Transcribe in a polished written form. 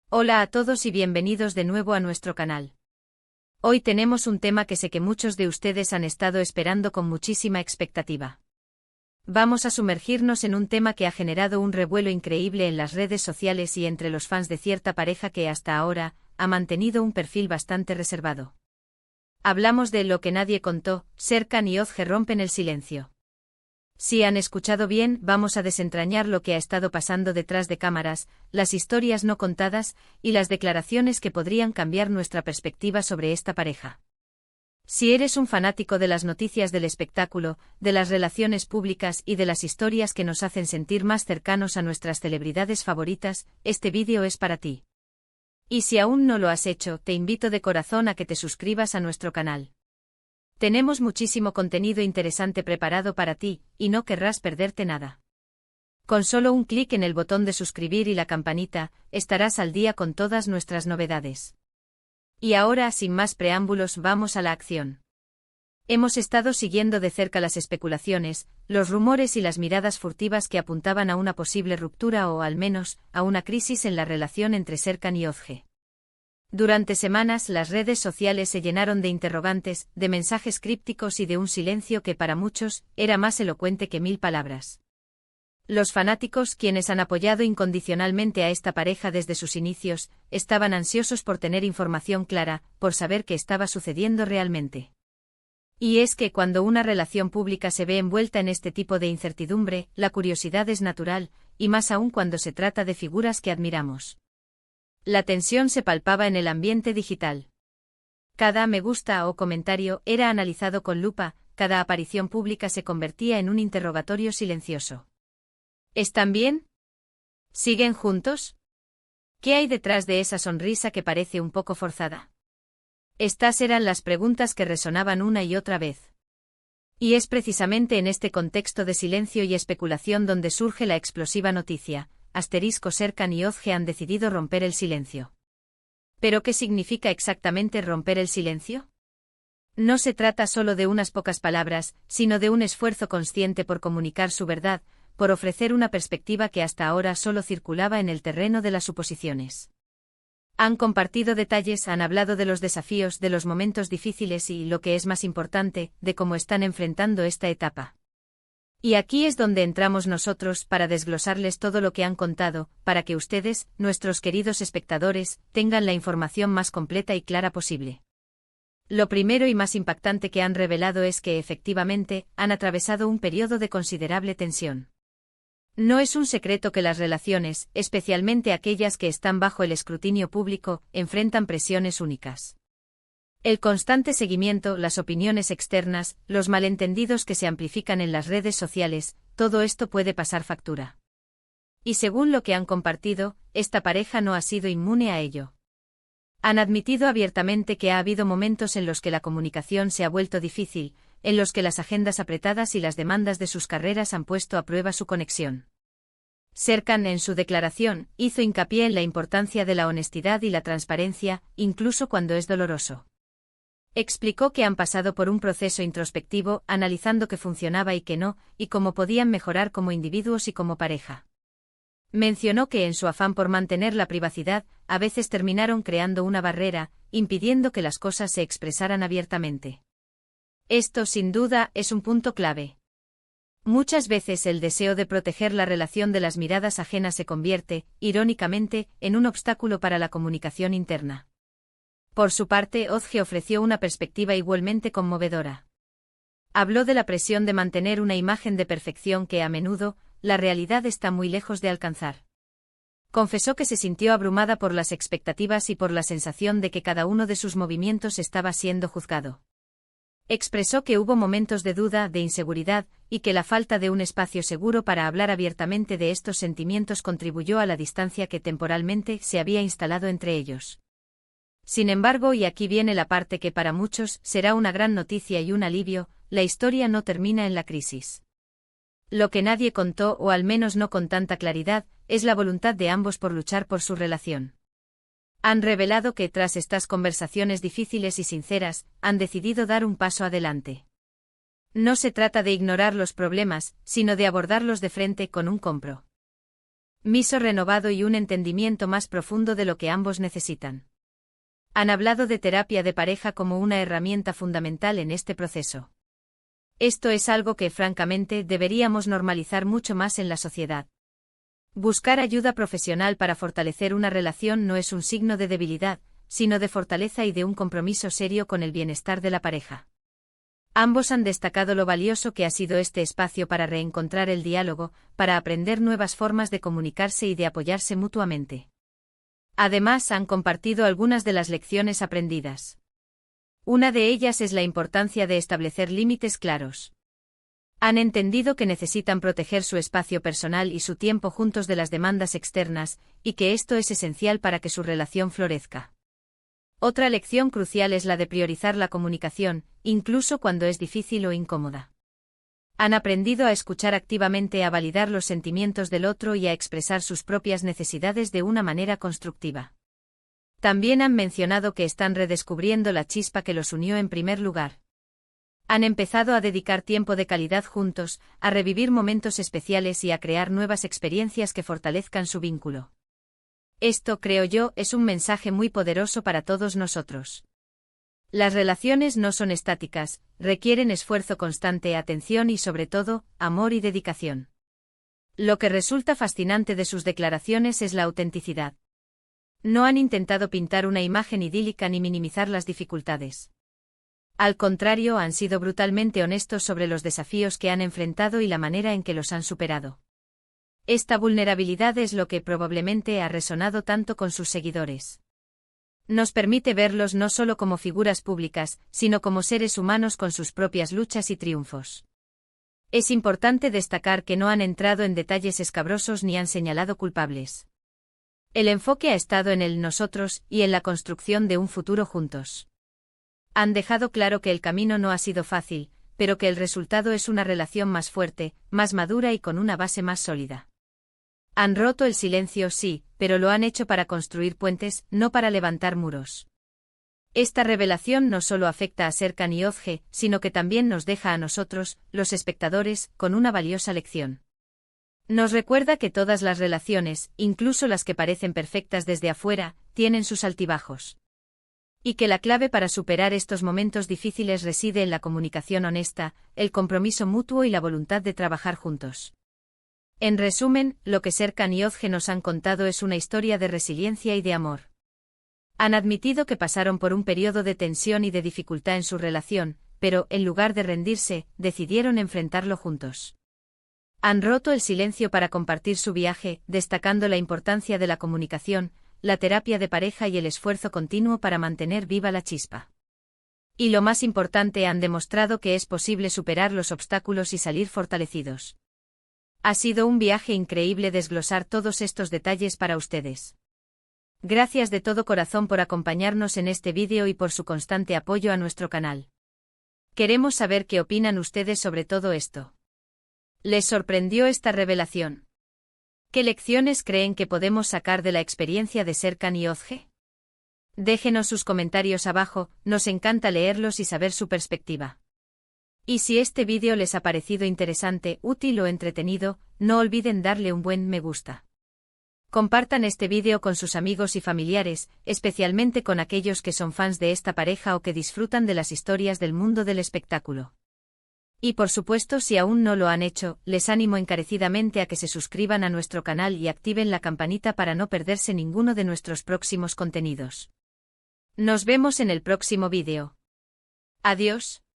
Hola a todos y bienvenidos de nuevo a nuestro canal. Hoy tenemos un tema que sé que muchos de ustedes han estado esperando con muchísima expectativa. Vamos a sumergirnos en un tema que ha generado un revuelo increíble en las redes sociales y entre los fans de cierta pareja que hasta ahora ha mantenido un perfil bastante reservado. Hablamos de Lo que nadie contó, Serkan y Özge rompen el silencio. Si han escuchado bien, vamos a desentrañar lo que ha estado pasando detrás de cámaras, las historias no contadas y las declaraciones que podrían cambiar nuestra perspectiva sobre esta pareja. Si eres un fanático de las noticias del espectáculo, de las relaciones públicas y de las historias que nos hacen sentir más cercanos a nuestras celebridades favoritas, este vídeo es para ti. Y si aún no lo has hecho, te invito de corazón a que te suscribas a nuestro canal. Tenemos muchísimo contenido interesante preparado para ti, y no querrás perderte nada. Con solo un clic en el botón de suscribir y la campanita, estarás al día con todas nuestras novedades. Y ahora, sin más preámbulos, vamos a la acción. Hemos estado siguiendo de cerca las especulaciones, los rumores y las miradas furtivas que apuntaban a una posible ruptura o al menos, a una crisis en la relación entre Serkan y Özge. Durante semanas las redes sociales se llenaron de interrogantes, de mensajes crípticos y de un silencio que para muchos era más elocuente que 1000 palabras. Los fanáticos, quienes han apoyado incondicionalmente a esta pareja desde sus inicios, estaban ansiosos por tener información clara, por saber qué estaba sucediendo realmente. Y es que cuando una relación pública se ve envuelta en este tipo de incertidumbre, la curiosidad es natural, y más aún cuando se trata de figuras que admiramos. La tensión se palpaba en el ambiente digital. Cada me gusta o comentario era analizado con lupa, cada aparición pública se convertía en un interrogatorio silencioso. ¿Están bien? ¿Siguen juntos? ¿Qué hay detrás de esa sonrisa que parece un poco forzada? Estas eran las preguntas que resonaban una y otra vez. Y es precisamente en este contexto de silencio y especulación donde surge la explosiva noticia. Serkan y Özge han decidido romper el silencio. ¿Pero qué significa exactamente romper el silencio? No se trata solo de unas pocas palabras, sino de un esfuerzo consciente por comunicar su verdad, por ofrecer una perspectiva que hasta ahora solo circulaba en el terreno de las suposiciones. Han compartido detalles, han hablado de los desafíos, de los momentos difíciles y, lo que es más importante, de cómo están enfrentando esta etapa. Y aquí es donde entramos nosotros para desglosarles todo lo que han contado, para que ustedes, nuestros queridos espectadores, tengan la información más completa y clara posible. Lo primero y más impactante que han revelado es que efectivamente han atravesado un periodo de considerable tensión. No es un secreto que las relaciones, especialmente aquellas que están bajo el escrutinio público, enfrentan presiones únicas. El constante seguimiento, las opiniones externas, los malentendidos que se amplifican en las redes sociales, todo esto puede pasar factura. Y según lo que han compartido, esta pareja no ha sido inmune a ello. Han admitido abiertamente que ha habido momentos en los que la comunicación se ha vuelto difícil, en los que las agendas apretadas y las demandas de sus carreras han puesto a prueba su conexión. Serkan, en su declaración, hizo hincapié en la importancia de la honestidad y la transparencia, incluso cuando es doloroso. Explicó que han pasado por un proceso introspectivo, analizando qué funcionaba y qué no, y cómo podían mejorar como individuos y como pareja. Mencionó que en su afán por mantener la privacidad, a veces terminaron creando una barrera, impidiendo que las cosas se expresaran abiertamente. Esto, sin duda, es un punto clave. Muchas veces el deseo de proteger la relación de las miradas ajenas se convierte, irónicamente, en un obstáculo para la comunicación interna. Por su parte, Özge ofreció una perspectiva igualmente conmovedora. Habló de la presión de mantener una imagen de perfección que a menudo, la realidad está muy lejos de alcanzar. Confesó que se sintió abrumada por las expectativas y por la sensación de que cada uno de sus movimientos estaba siendo juzgado. Expresó que hubo momentos de duda, de inseguridad, y que la falta de un espacio seguro para hablar abiertamente de estos sentimientos contribuyó a la distancia que temporalmente se había instalado entre ellos. Sin embargo, y aquí viene la parte que para muchos será una gran noticia y un alivio, la historia no termina en la crisis. Lo que nadie contó, o al menos no con tanta claridad, es la voluntad de ambos por luchar por su relación. Han revelado que tras estas conversaciones difíciles y sinceras, han decidido dar un paso adelante. No se trata de ignorar los problemas, sino de abordarlos de frente con un compromiso miso renovado y un entendimiento más profundo de lo que ambos necesitan. Han hablado de terapia de pareja como una herramienta fundamental en este proceso. Esto es algo que, francamente, deberíamos normalizar mucho más en la sociedad. Buscar ayuda profesional para fortalecer una relación no es un signo de debilidad, sino de fortaleza y de un compromiso serio con el bienestar de la pareja. Ambos han destacado lo valioso que ha sido este espacio para reencontrar el diálogo, para aprender nuevas formas de comunicarse y de apoyarse mutuamente. Además, han compartido algunas de las lecciones aprendidas. Una de ellas es la importancia de establecer límites claros. Han entendido que necesitan proteger su espacio personal y su tiempo juntos de las demandas externas, y que esto es esencial para que su relación florezca. Otra lección crucial es la de priorizar la comunicación, incluso cuando es difícil o incómoda. Han aprendido a escuchar activamente, a validar los sentimientos del otro y a expresar sus propias necesidades de una manera constructiva. También han mencionado que están redescubriendo la chispa que los unió en primer lugar. Han empezado a dedicar tiempo de calidad juntos, a revivir momentos especiales y a crear nuevas experiencias que fortalezcan su vínculo. Esto, creo yo, es un mensaje muy poderoso para todos nosotros. Las relaciones no son estáticas, requieren esfuerzo constante, atención y, sobre todo, amor y dedicación. Lo que resulta fascinante de sus declaraciones es la autenticidad. No han intentado pintar una imagen idílica ni minimizar las dificultades. Al contrario, han sido brutalmente honestos sobre los desafíos que han enfrentado y la manera en que los han superado. Esta vulnerabilidad es lo que probablemente ha resonado tanto con sus seguidores. Nos permite verlos no solo como figuras públicas, sino como seres humanos con sus propias luchas y triunfos. Es importante destacar que no han entrado en detalles escabrosos ni han señalado culpables. El enfoque ha estado en el nosotros y en la construcción de un futuro juntos. Han dejado claro que el camino no ha sido fácil, pero que el resultado es una relación más fuerte, más madura y con una base más sólida. Han roto el silencio, sí, pero lo han hecho para construir puentes, no para levantar muros. Esta revelación no solo afecta a Serkan y Özge, sino que también nos deja a nosotros, los espectadores, con una valiosa lección. Nos recuerda que todas las relaciones, incluso las que parecen perfectas desde afuera, tienen sus altibajos. Y que la clave para superar estos momentos difíciles reside en la comunicación honesta, el compromiso mutuo y la voluntad de trabajar juntos. En resumen, lo que Serkan y Özge nos han contado es una historia de resiliencia y de amor. Han admitido que pasaron por un periodo de tensión y de dificultad en su relación, pero, en lugar de rendirse, decidieron enfrentarlo juntos. Han roto el silencio para compartir su viaje, destacando la importancia de la comunicación, la terapia de pareja y el esfuerzo continuo para mantener viva la chispa. Y lo más importante, han demostrado que es posible superar los obstáculos y salir fortalecidos. Ha sido un viaje increíble desglosar todos estos detalles para ustedes. Gracias de todo corazón por acompañarnos en este vídeo y por su constante apoyo a nuestro canal. Queremos saber qué opinan ustedes sobre todo esto. ¿Les sorprendió esta revelación? ¿Qué lecciones creen que podemos sacar de la experiencia de Serkan y Özge? Déjenos sus comentarios abajo, nos encanta leerlos y saber su perspectiva. Y si este vídeo les ha parecido interesante, útil o entretenido, no olviden darle un buen me gusta. Compartan este vídeo con sus amigos y familiares, especialmente con aquellos que son fans de esta pareja o que disfrutan de las historias del mundo del espectáculo. Y por supuesto, si aún no lo han hecho, les animo encarecidamente a que se suscriban a nuestro canal y activen la campanita para no perderse ninguno de nuestros próximos contenidos. Nos vemos en el próximo vídeo. Adiós.